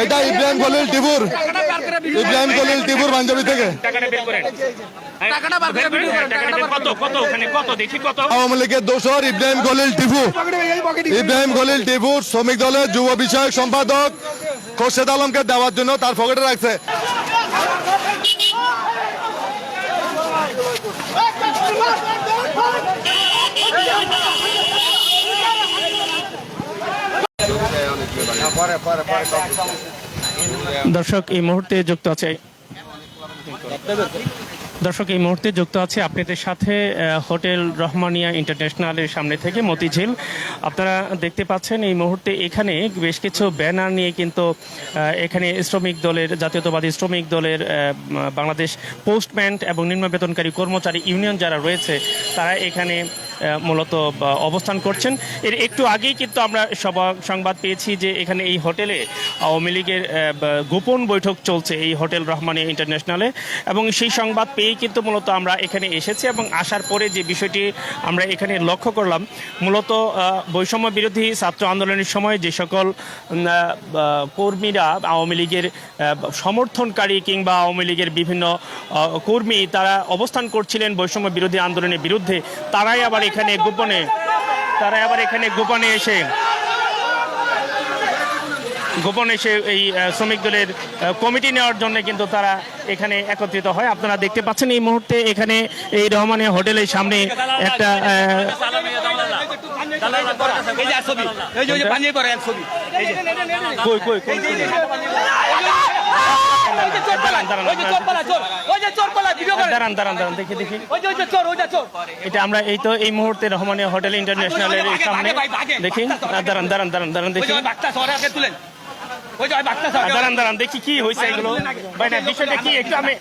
এটা ইব্রাহিম খলিল টিপুর পাঞ্জাবি থেকে আওয়ামী লীগের দোসর ইব্রাহিম খলিল টিপু শ্রমিক দলের যুব বিষয়ক সম্পাদক খোরশেদ আলমকে দেওয়ার জন্য তার পকেটে রাখছে। দর্শক এই মুহূর্তে যুক্ত আছে আপনাদের সাথে হোটেল রহমানিয়া ইন্টারন্যাশনালের সামনে থেকে মতিঝিল। আপনারা দেখতে পাচ্ছেন এই মুহূর্তে এখানে বেশ কিছু ব্যানার নিয়ে কিন্তু এখানে শ্রমিক দলের জাতীয়তাবাদী শ্রমিক দলের বাংলাদেশ পোস্টম্যান এবং নিম্ন বেতনকারী কর্মচারী ইউনিয়ন যারা রয়েছে তারা এখানে মূলত অবস্থান করছেন। এর একটু আগেই কিন্তু আমরা সংবাদ পেয়েছি যে এখানে এই হোটেলে আওয়ামী লীগের গোপন বৈঠক চলছে এই হোটেল রহমানিয়া ইন্টারন্যাশনালে, এবং সেই সংবাদ পেয়েই কিন্তু মূলত আমরা এখানে এসেছি। এবং আসার পরে যে বিষয়টি আমরা এখানে লক্ষ্য করলাম, মূলত বৈষম্য বিরোধী ছাত্র আন্দোলনের সময় যে সকল কর্মীরা আওয়ামী লীগের সমর্থনকারী কিংবা আওয়ামী লীগের বিভিন্ন কর্মী তারা অবস্থান করছিলেন বৈষম্য বিরোধী আন্দোলনের বিরুদ্ধে, তারাই আবার এখানে গোপনে এসে এই শ্রমিক দলের কমিটি নেওয়ার জন্য কিন্তু তারা এখানে একত্রিত হয়। আপনারা দেখতে পাচ্ছেন এই মুহূর্তে এখানে এই রহমানিয়া হোটেলের সামনে একটা দেখি এটা আমরা এই মুহূর্তে রহমানিয়া হোটেল ইন্টারন্যাশনালের সামনে দেখি। দাঁড়ান দেখি দাঁড়ান দেখি কি হয়েছে এগুলো ভাই, না বিষয়টা কি একটু আমি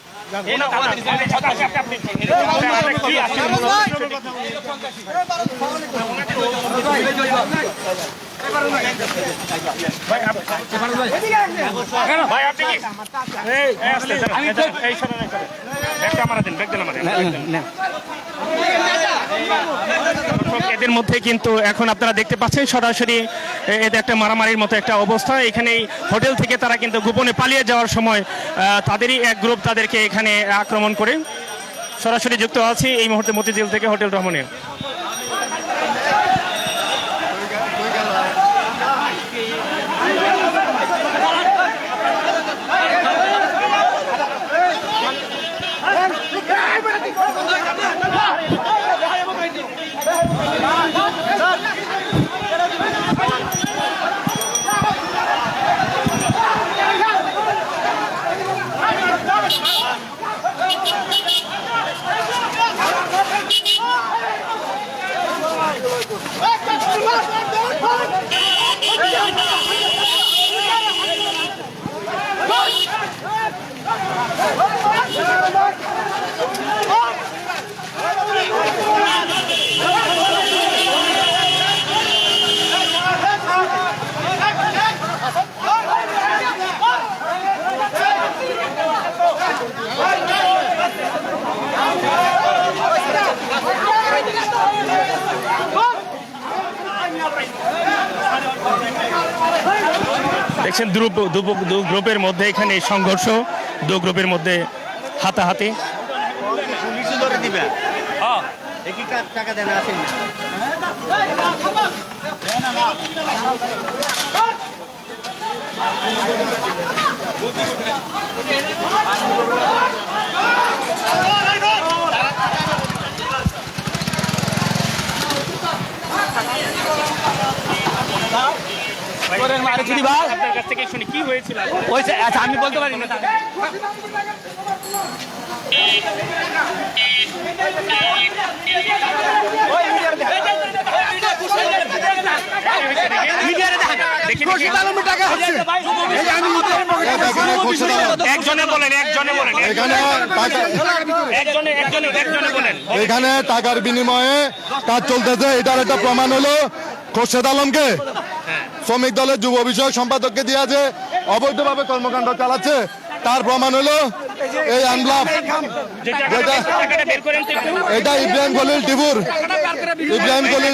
এদের মধ্যে কিন্তু এখন আপনারা দেখতে পাচ্ছেন সরাসরি এদের একটা মারামারির মতো একটা অবস্থা। এখানে হোটেল থেকে তারা কিন্তু গোপনে পালিয়ে যাওয়ার সময় তাদেরই এক গ্রুপ তাদেরকে এখানে আক্রমণ করে। সরাসরি যুক্ত আছি এই মুহূর্তে মতিঝিল থেকে হোটেল রহমানিয়া। দেখছেন দু গ্রুপের মধ্যে এখানে সংঘর্ষ, দু গ্রুপের মধ্যে হাতাহাতি। আপনার কাছ থেকে শুনি কি হয়েছিল? আচ্ছা আমি বলতে পারি না। এখানে টাকার বিনিময়ে কাজ চলতেছে, এটার একটা প্রমাণ হলো খোরশেদ আলমকে শ্রমিক দলের যুব বিষয়ক সম্পাদককে দিয়েছে অবৈধভাবে কর্মকাণ্ড চালাচ্ছে। তার প্রমাণ হলো এই আনব্লাফ যে টাকাটা বের করেন তো একটু। এটা ইব্রাহিম খলিল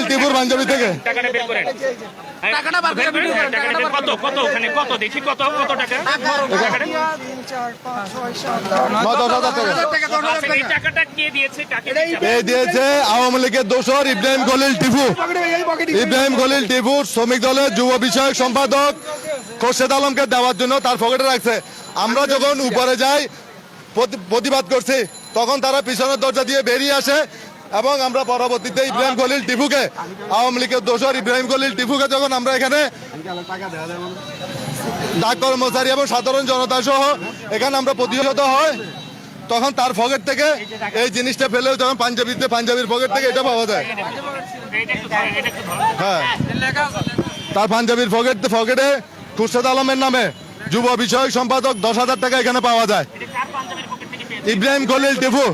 টিপুর পাঞ্জাবি থেকে টাকাটা বের করেন। টাকাটা বের করেন। কত কত ওখানে কত দেখি কত কত টাকা? টাকাটা? 9-10,000 টাকা আচ্ছা, এই টাকাটা কে দিয়েছে কাকে দিয়েছে? এই দিয়েছে আওয়ামী লীগের দোসর ইব্রাহিম খলিল টিপু শ্রমিক দলের যুব বিষয়ক সম্পাদক খোরশেদ আলমকে দেওয়ার জন্য তার পকেটে রাখছে। আমরা যখন উপরে যাই প্রতিবাদ করছি তখন তারা পিছনের দরজা দিয়ে বেরিয়ে আসে এবং আমরা পরবর্তীতে ইব্রাহিম খলিল টিপুকে আওয়ামী লীগের দোসর ইব্রাহিম খলিল টিপুকে যখন আমরা এখানে ডাক কর্মচারী এবং সাধারণ জনতা সহ এখানে আমরা প্রতিহত হয় তখন তার পকেট থেকে এই জিনিসটা ফেলেও যখন পাঞ্জাবির পকেট থেকে এটা পাওয়া যায়। হ্যাঁ, তার পাঞ্জাবির পকেটে খুরশেদ আলমের নামে যুব বিষয়ক সম্পাদক 10,000 টাকা এখানে পাওয়া যায়। ইব্রাহিম খলিল টিপু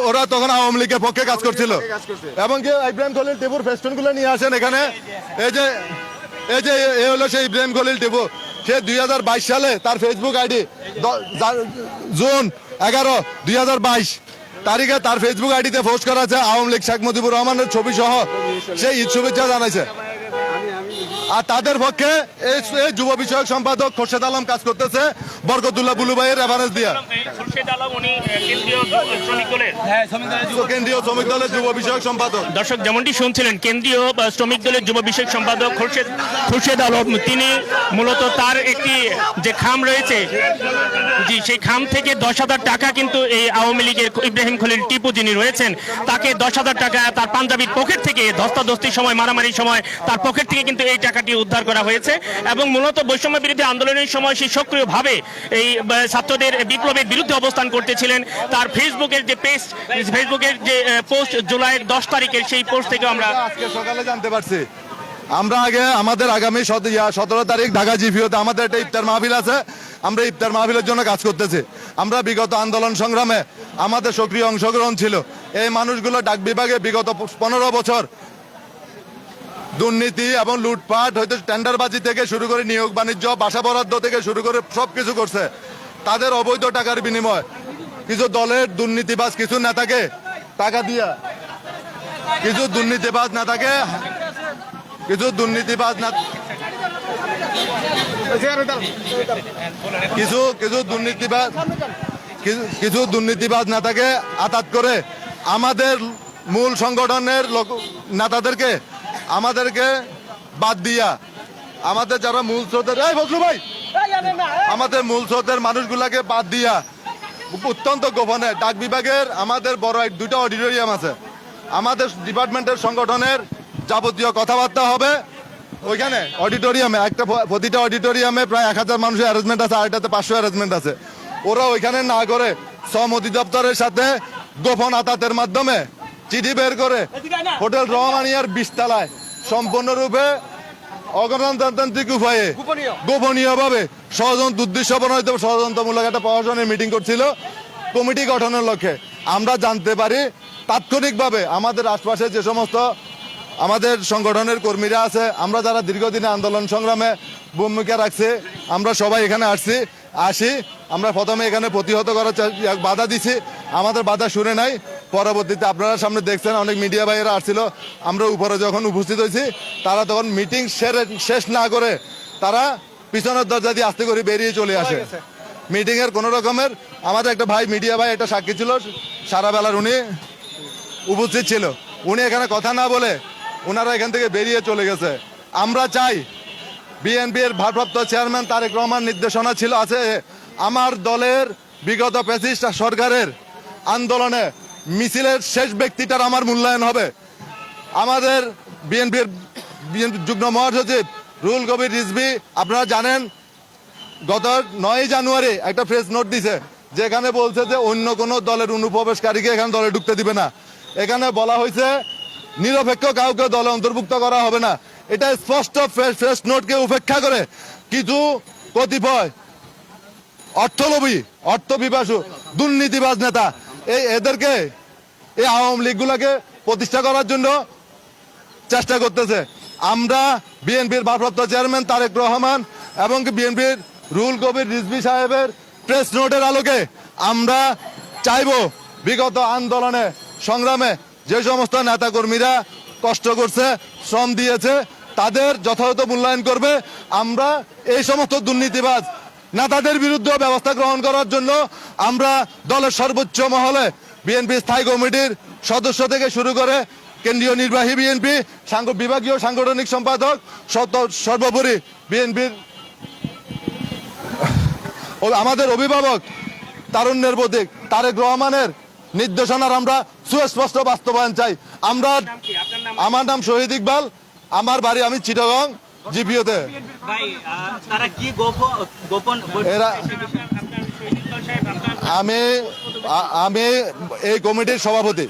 ওরা তখন আওয়ামী লীগের পক্ষে কাজ করছিল এবং কি ইব্রাহিম খলিল টিপুর ফেস্টুন গুলো নিয়ে আসেন এখানে। এই যে এ হলো সেই ইব্রাহিম খলিল টিপু। সে 2022 সালে তার ফেসবুক আইডি জুন 11, 2022 তারিখে তার ফেসবুক আইডিতে পোস্ট করা আছে আওয়ামী লীগ শেখ মুজিবুর রহমানের ছবি সহ সেই ঈদ শুভেচ্ছা জানাইছে। আর তাদের পক্ষে এই যুব বিষয়ক সম্পাদক খোরশেদ আলম কাজ করতেছে বরকতুল্লাহ বুলু ভাইয়ের রেফারেন্স দিয়া। কেন্দ্রীয় শ্রমিক দলের যুব বিষয়ক সম্পাদক। দর্শক যেমনটি শুনছিলেন, কেন্দ্রীয় শ্রমিক দলের যুব বিষয়ক সম্পাদক খোরশেদ আলম, তিনি মূলত তার একটি যে খাম রয়েছে, জি সেই খাম থেকে 10,000 টাকা কিন্তু এই আওয়ামী লীগের ইব্রাহিম খলিল টিপু যিনি রয়েছেন তাকে 10,000 টাকা তার পাঞ্জাবির পকেট থেকে ধস্তাধস্তির সময় মারামারির সময় তার পকেট থেকে কিন্তু এই টাকাটি উদ্ধার করা হয়েছে এবং মূলত বৈষম্য বিরোধী আন্দোলনের সময় সে সক্রিয়ভাবে এই ছাত্রদের বিপ্লবের বিরুদ্ধে অবস্থান করতেছিলেন। তার ফেসবুকের যে পোস্ট জুলাইয়ের 10 তারিখের সেই পোস্ট থেকে আমরা আজকে সকালে জানতে পারছি। আমরা আগে আমাদের আগামী 17 তারিখ ঢাকা জিপিওতে আমাদের একটা ইফতার মাহফিল আছে। আমরা ইফতার মাহফিলের জন্য কাজ করতেছি। আমরা বিগত আন্দোলন সংগ্রামে আমাদের সক্রিয় অংশগ্রহণ ছিল। এই মানুষগুলো ডাক বিভাগে বিগত 15 বছর দুর্নীতি এবং লুটপাট হয়তো টেন্ডারবাজি থেকে শুরু করে নিয়োগ বাণিজ্য বাসা বরাদ্দ থেকে শুরু করে সবকিছু করছে। তাদের অবৈধ টাকার বিনিময় কিছু দলের দুর্নীতিবাজ কিছু নেতাকে টাকা দিয়া কিছু দুর্নীতিবাজ নেতাকে কিছু দুর্নীতিবাজ নেতাকে আঘাত করে আমাদের মূল সংগঠনের নেতাদেরকে আমাদেরকে বাদ দিয়া আমাদের যারা মূল স্রোতের আমাদের মূল স্রোতের মানুষগুলাকে বাদ দিয়া অত্যন্ত গোপনে ডাক বিভাগের আমাদের বড় 2টা অডিটোরিয়াম আছে। আমাদের ডিপার্টমেন্টের সংগঠনের যাবতীয় কথাবার্তা হবে ওইখানে অডিটোরিয়ামে। প্রতিটা অডিটোরিয়ামে প্রায় 1000 মানুষের অ্যারেঞ্জমেন্ট আছে, আরেকটাতে 500 অ্যারেঞ্জমেন্ট আছে। ওরা ওইখানে না করে শ্রম অধিদপ্তরের সাথে গোপন আতাতের মাধ্যমে চিঠি বের করে হোটেল রহমানিয়ার 20 তলায় সম্পূর্ণরূপে অগণতান্ত্রিক উপায়ে গোপনীয়ভাবে ষড়যন্ত্রমূলক একটা প্রশাসনের মিটিং করছিল কমিটি গঠনের লক্ষ্যে। আমরা জানতে পারি তাৎক্ষণিকভাবে আমাদের আশপাশে যে সমস্ত আমাদের সংগঠনের কর্মীরা আছে, আমরা যারা দীর্ঘদিনে আন্দোলন সংগ্রামে ভূমিকা রাখছি, আমরা সবাই এখানে আসি। আমরা প্রথমে এখানে প্রতিহত করার বাধা দিছি, আমাদের বাধা শুনে নাই। পরবর্তীতে আপনারা সামনে দেখছেন অনেক মিডিয়া ভাইয়েরা আসছিল। আমরা উপরে যখন উপস্থিত হয়েছি তারা তখন মিটিং শেষ না করে তারা পিছনের দরজা দিয়ে আস্তে করে বেরিয়ে চলে আসে। মিটিং এর কোন রকমের আমাদের একটা ভাই মিডিয়া ভাই একটা সাক্ষী ছিল, সারা বেলার উনি উপস্থিত ছিল। উনি এখানে কথা না বলে ওনারা এখান থেকে বেরিয়ে চলে গেছে। আমরা চাই বিএনপির ভারপ্রাপ্ত চেয়ারম্যান তারেক রহমান নির্দেশনা ছিল আছে আমার দলের বিগত ফ্যাসিস্ট সরকারের আন্দোলনে মিছিলের শেষ ব্যক্তিটার আমার মূল্যায়ন হবে। আমাদের বিএনপির যুগ্ম মহাসচিব রুহুল কবির রিজভী আপনারা জানেন গত 9 জানুয়ারি একটা প্রেস নোট দিছে যেখানে বলছে যে অন্য কোনো দলের অনুপ্রবেশকারীকে এখানে দলে ঢুকতে দিবে না। এখানে বলা হয়েছে নিরপেক্ষ কাউকে দলে অন্তর্ভুক্ত করা হবে না। এটা স্পষ্ট প্রেস নোটকে উপেক্ষা করে কিছু কতিপয় অর্থলোভী অর্থপিপাসু দুর্নীতিবাজ নেতা এদেরকে এই আওয়ামী লীগগুলোকে প্রতিষ্ঠা করার জন্য চেষ্টা করতেছে। আমরা বিএনপির ভারপ্রাপ্ত চেয়ারম্যান তারেক রহমান এবং বিএনপির রুহুল কবির রিজভী সাহেবের প্রেস নোটের আলোকে আমরা চাইব বিগত আন্দোলনে সংগ্রামে যে সমস্ত নেতাকর্মীরা কষ্ট করছে, শ্রম দিয়েছে, তাদের যথাযথ মূল্যায়ন করবে। আমরা এই সমস্ত দুর্নীতিবাজ নেতাদের বিরুদ্ধে ব্যবস্থা গ্রহণ করার জন্য আমরা দলের সর্বোচ্চ মহলে বিএনপি স্থায়ী কমিটির সদস্য থেকে শুরু করে কেন্দ্রীয় নির্বাহী বিএনপি বিভাগীয় সাংগঠনিক সম্পাদক সর্বোপরি বিএনপির আমাদের অভিভাবক তারুণ্যের প্রতীক তারেক রহমানের নির্দেশনার আমরা সুস্পষ্ট বাস্তবায়ন চাই। আমরা আমার নাম শহীদ ইকবাল, আমার বাড়ি আমি চিটাগং জিপিওতে। ভাই তারা কি গোপন এরা আমি এই কমিটির সভাপতি,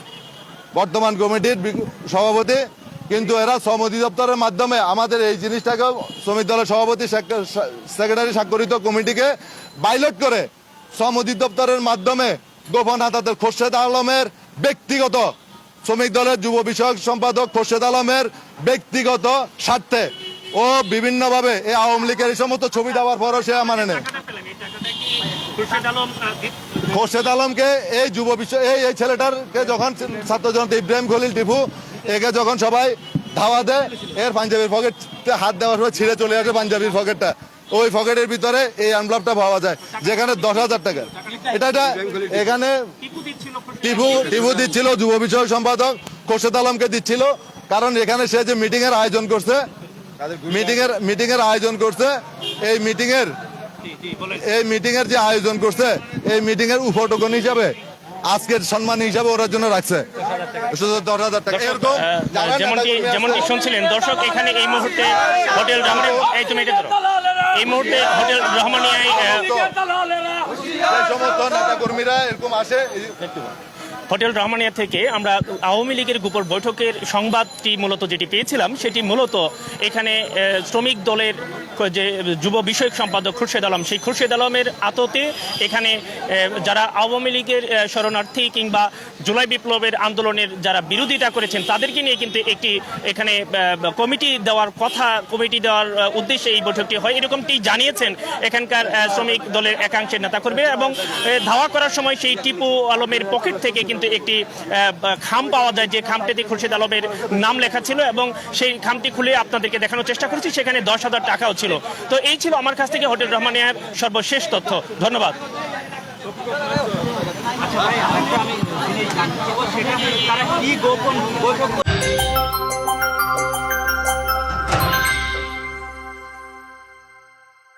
বর্তমান কমিটির সভাপতি, কিন্তু এরা শ্রম অধিদপ্তরের মাধ্যমে আমাদের এই জিনিসটাকে শ্রমিক দলের সভাপতি সেক্রেটারি স্বাক্ষরিত কমিটিকে বাইলট করে শ্রম অধিদপ্তরের মাধ্যমে গোপন হাতাতে খোরশেদ আলমের ব্যক্তিগত শ্রমিক দলের যুব বিষয়ক সম্পাদক খোরশেদ আলমের ব্যক্তিগত স্বার্থে ও বিভিন্নভাবে এই আওয়ামী লীগের এই সমস্ত ছবি দেওয়ার পরও সে মানে নেই। খোরশেদ আলমকে এই যুব বিষয় এই ছেলেটারকে যখন ছাত্র জনতা ইব্রাহিম খলিল টিপু একে যখন সবাই ধাওয়া দেয়, এর পাঞ্জাবির পকেটে হাত দেওয়ার পর ছিঁড়ে চলে আসে পাঞ্জাবির পকেটটা, ওই পকেটের ভিতরে এই এনভেলপটা পাওয়া যায় যেখানে 10,000 টাকা। এটা এখানে টিপু দিচ্ছিল যুব বিষয়ক সম্পাদক খোরশেদ আলমকে দিচ্ছিল, কারণ এখানে সে যে মিটিং এর আয়োজন করছে এই মিটিং এর যে আয়োজন করছে এই মিটিং এর উপটোকন হিসাবে আজকের সম্মান হিসাবে ওরা জন্য রাখছে 10,000 টাকা। এরকম যেমনটি শুনছিলেন দর্শক, এখানে এই মুহূর্তে হোটেল এই মুহূর্তে হোটেল রহমানিয়ায় সমস্ত নেতা কর্মীরা এরকম আসে। হোটেল রহমানিয়া থেকে আমরা আওয়ামী লীগের গোপন বৈঠকের সংবাদটি মূলত যেটি পেয়েছিলাম সেটি মূলত এখানে শ্রমিক দলের যে যুব বিষয়ক সম্পাদক খুরশেদ আলম, সেই খুরশেদ আলমের আততে এখানে যারা আওয়ামী লীগের শরণার্থী কিংবা জুলাই বিপ্লবের আন্দোলনের যারা বিরোধিতা করেছেন তাদেরকে নিয়ে কিন্তু একটি এখানে কমিটি দেওয়ার উদ্দেশ্যে এই বৈঠকটি হয়, এরকমটি জানিয়েছেন এখানকার শ্রমিক দলের একাংশের নেতাকর্মী। এবং ধাওয়া করার সময় সেই টিপু আলমের পকেট থেকে কিন্তু একটি খাম পাওয়া যায়, যে খামটিতে খুরশেদ আলমের নাম লেখা ছিল, এবং সেই খামটি খুলে আপনাদেরকে দেখানোর চেষ্টা করেছি, সেখানে 10,000 টাকাও ছিল। তো এই ছিল আমার কাছ থেকে হোটেল রহমানিয়ার সর্বশেষ তথ্য। ধন্যবাদ। আচ্ছা ভাই, আমি জানতে চাইবো সেটা তারা কি গোপন বৈঠক